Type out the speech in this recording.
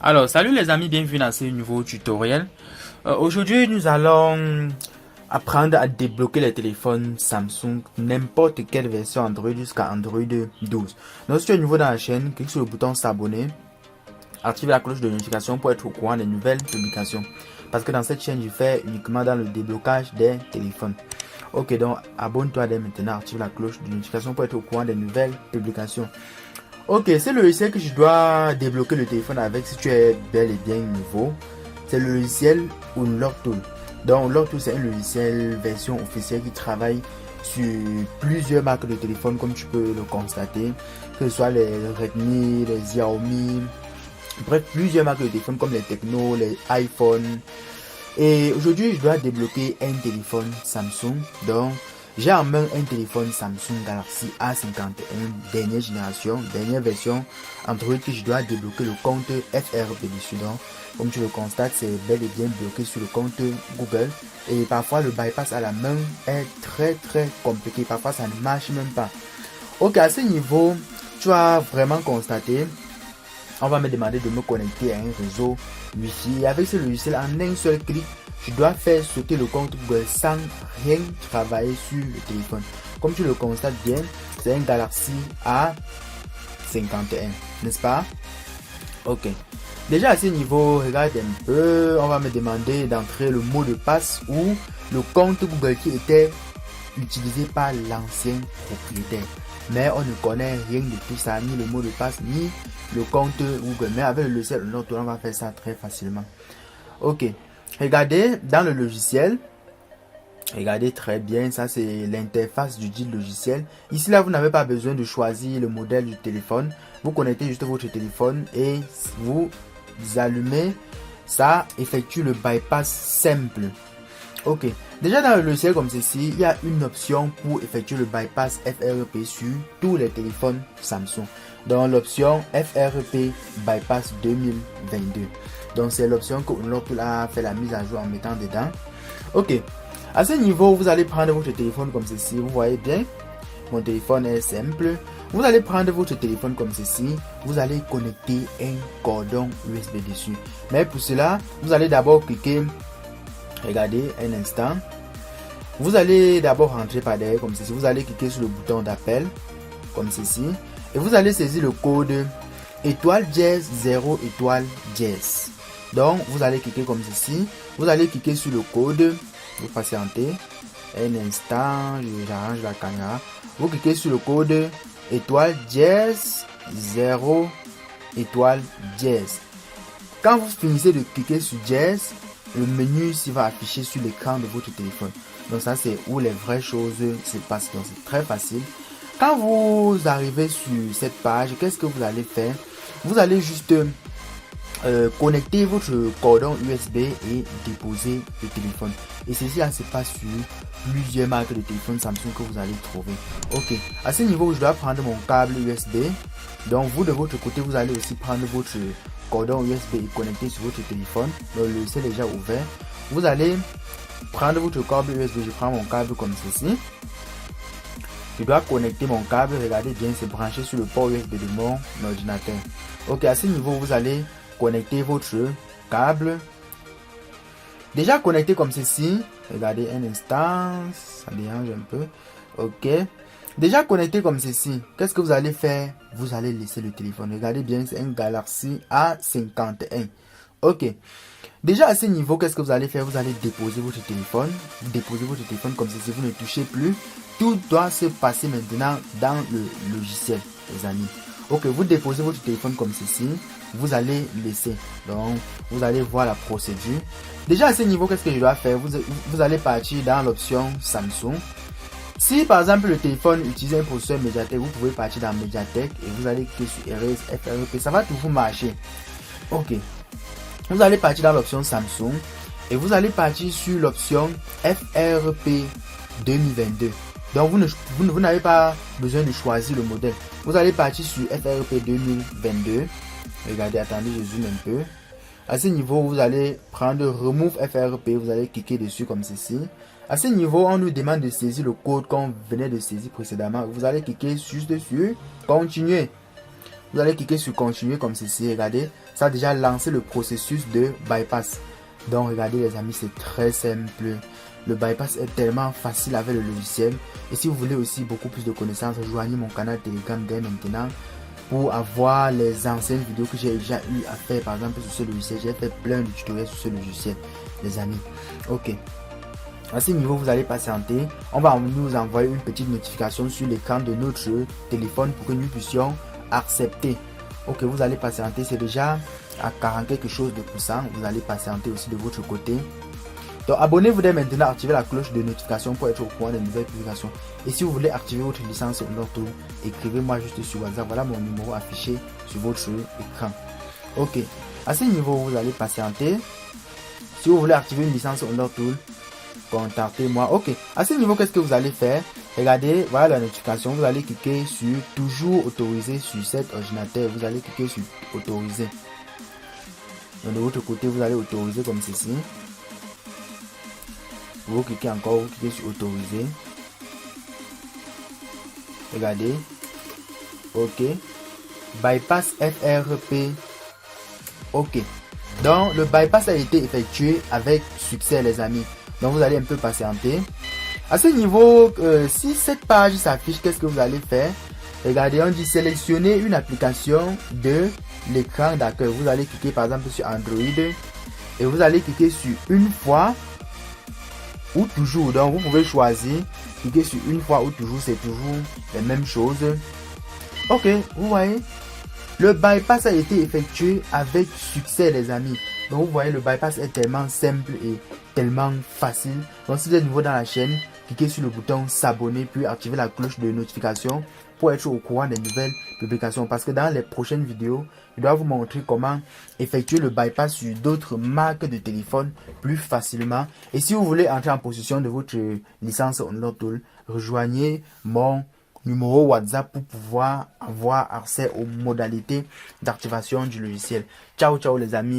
Alors, salut les amis, bienvenue dans ce nouveau tutoriel. Aujourd'hui, nous allons apprendre à débloquer les téléphones Samsung, n'importe quelle version Android jusqu'à Android 12. Donc, si tu es nouveau dans la chaîne, clique sur le bouton s'abonner, active la cloche de notification pour être au courant des nouvelles publications. Parce que dans cette chaîne, je fais uniquement dans le déblocage des téléphones. Ok, donc abonne-toi dès maintenant, active la cloche de notification pour être au courant des nouvelles publications. Ok, c'est le logiciel que je dois débloquer le téléphone avec si tu es bel et bien nouveau. C'est le logiciel Unlock Tool. Donc Unlock Tool, c'est un logiciel version officielle qui travaille sur plusieurs marques de téléphone comme tu peux le constater. Que ce soit les Redmi, les Xiaomi, bref, plusieurs marques de téléphone comme les Tecno, les iPhone. Et aujourd'hui, je dois débloquer un téléphone Samsung. Donc, j'ai en main un téléphone Samsung Galaxy A51 dernière génération, dernière version Android que je dois débloquer le compte FRP dessus. Donc, comme tu le constates, c'est bel et bien bloqué sur le compte Google. Et parfois, le bypass à la main est très compliqué. Parfois, ça ne marche même pas. Ok, à ce niveau, tu vas vraiment constater. On va me demander de me connecter à un réseau Wi-Fi. Avec ce logiciel, en un seul clic, je dois faire sauter le compte Google sans rien travailler sur le téléphone. Comme tu le constates bien, c'est un Galaxy A51, n'est-ce pas? Ok. Déjà à ce niveau, regarde un peu, on va me demander d'entrer le mot de passe ou le compte Google qui était utilisé par l'ancien propriétaire. Mais on ne connaît rien de tout ça, ni le mot de passe, ni le compte Google. Mais avec le logiciel, on va faire ça très facilement. Ok. Regardez dans le logiciel. Regardez très bien, ça c'est l'interface du dit logiciel. Ici là, vous n'avez pas besoin de choisir le modèle du téléphone. Vous connectez juste votre téléphone et vous allumez. Ça effectue le bypass simple. Ok. Déjà dans le logiciel comme ceci, il y a une option pour effectuer le bypass FRP sur tous les téléphones Samsung. Dans l'option FRP Bypass 2022. Donc c'est l'option que Unlock a fait la mise à jour en mettant dedans. Ok. À ce niveau, vous allez prendre votre téléphone comme ceci. Vous voyez bien, mon téléphone est simple. Vous allez prendre votre téléphone comme ceci. Vous allez connecter un cordon USB dessus. Mais pour cela, vous allez d'abord cliquer. Regardez un instant. Vous allez d'abord rentrer par derrière comme ceci. Vous allez cliquer sur le bouton d'appel comme ceci. Et vous allez saisir le code étoile dièse 0 étoile dièse. Donc vous allez cliquer comme ceci. Vous allez cliquer sur le code. Vous patientez un instant. J'arrange la caméra. Vous cliquez sur le code étoile dièse 0 étoile dièse. Quand vous finissez de cliquer sur dièse, le menu s'y va afficher sur l'écran de votre téléphone. Donc ça c'est où les vraies choses se passent. Donc c'est très facile. Quand vous arrivez sur cette page, qu'est-ce que vous allez faire? Vous allez juste connecter votre cordon USB et déposer le téléphone. Et ceci se passe sur plusieurs marques de téléphone Samsung que vous allez trouver. Ok, à ce niveau, je dois prendre mon câble USB. Donc vous de votre côté, vous allez aussi prendre votre cordon USB et connecter sur votre téléphone. Donc le c'est déjà ouvert. Vous allez prendre votre câble USB. Je prends mon câble comme ceci. Je dois connecter mon câble. Regardez bien, c'est branché sur le port USB de mon ordinateur. Ok, à ce niveau, vous allez connecter votre câble. Déjà connecté comme ceci. Regardez un instant. Ça dérange un peu. Ok. Déjà connecté comme ceci. Qu'est-ce que vous allez faire? Vous allez laisser le téléphone. Regardez bien, c'est un Galaxy A51. Ok. Déjà à ce niveau, qu'est-ce que vous allez faire? Vous allez déposer votre téléphone. Vous déposez votre téléphone comme ceci. Vous ne touchez plus. Tout doit se passer maintenant dans le logiciel, les amis. Ok, vous déposez votre téléphone comme ceci. Vous allez laisser. Donc, vous allez voir la procédure. Déjà à ce niveau, qu'est-ce que je dois faire? Vous allez partir dans l'option Samsung. Si par exemple le téléphone utilise un processeur Mediatek, vous pouvez partir dans Mediatek et vous allez cliquer sur Erase FRP. Ça va toujours marcher. Ok. Vous allez partir dans l'option Samsung et vous allez partir sur l'option FRP 2022. Donc vous n'avez pas besoin de choisir le modèle. Vous allez partir sur FRP 2022. Regardez, attendez, je zoome un peu. À ce niveau, vous allez prendre Remove FRP. Vous allez cliquer dessus comme ceci. À ce niveau, on nous demande de saisir le code qu'on venait de saisir précédemment. Vous allez cliquer juste dessus. Continuer. Vous allez cliquer sur continuer comme ceci. Regardez, ça a déjà lancé le processus de bypass. Donc regardez les amis, c'est très simple. Le bypass est tellement facile avec le logiciel. Et si vous voulez aussi beaucoup plus de connaissances, rejoignez mon canal Telegram dès maintenant pour avoir les anciennes vidéos que j'ai déjà eu à faire. Par exemple sur ce logiciel, j'ai fait plein de tutoriels sur ce logiciel, les amis. Ok. À ce niveau, vous allez patienter. On va nous envoyer une petite notification sur l'écran de notre téléphone pour que nous puissions accepter. Ok, vous allez patienter. C'est déjà à 40 quelque chose de pourcent. Vous allez patienter aussi de votre côté. Donc, abonnez-vous dès maintenant, activez la cloche de notification pour être au courant des nouvelles publications. Et si vous voulez activer votre licence Honor, écrivez-moi juste sur WhatsApp. Voilà mon numéro affiché sur votre écran. Ok, à ce niveau, vous allez patienter. Si vous voulez activer une licence Honor, contactez-moi. Ok, à ce niveau, qu'est-ce que vous allez faire? Regardez, voilà la notification. Vous allez cliquer sur toujours autoriser sur cet ordinateur. Vous allez cliquer sur autoriser. Donc, de votre côté, vous allez autoriser comme ceci. Vous cliquez encore, vous cliquez sur autoriser. Regardez. Ok. Bypass FRP. Ok. Donc, le bypass a été effectué avec succès, les amis. Donc, vous allez un peu patienter. À ce niveau, si cette page s'affiche, qu'est-ce que vous allez faire? Regardez, on dit sélectionner une application de l'écran d'accueil. Vous allez cliquer par exemple sur Android et vous allez cliquer sur une fois ou toujours. Donc, vous pouvez choisir, cliquer sur une fois ou toujours, c'est toujours les mêmes choses. Ok, vous voyez, le bypass a été effectué avec succès, les amis. Donc, vous voyez, le bypass est tellement simple et tellement facile. Donc, si vous êtes nouveau dans la chaîne, cliquez sur le bouton s'abonner puis activez la cloche de notification pour être au courant des nouvelles publications. Parce que dans les prochaines vidéos, je dois vous montrer comment effectuer le bypass sur d'autres marques de téléphone plus facilement. Et si vous voulez entrer en possession de votre licence Honor Tool, rejoignez mon numéro WhatsApp pour pouvoir avoir accès aux modalités d'activation du logiciel. Ciao, ciao les amis.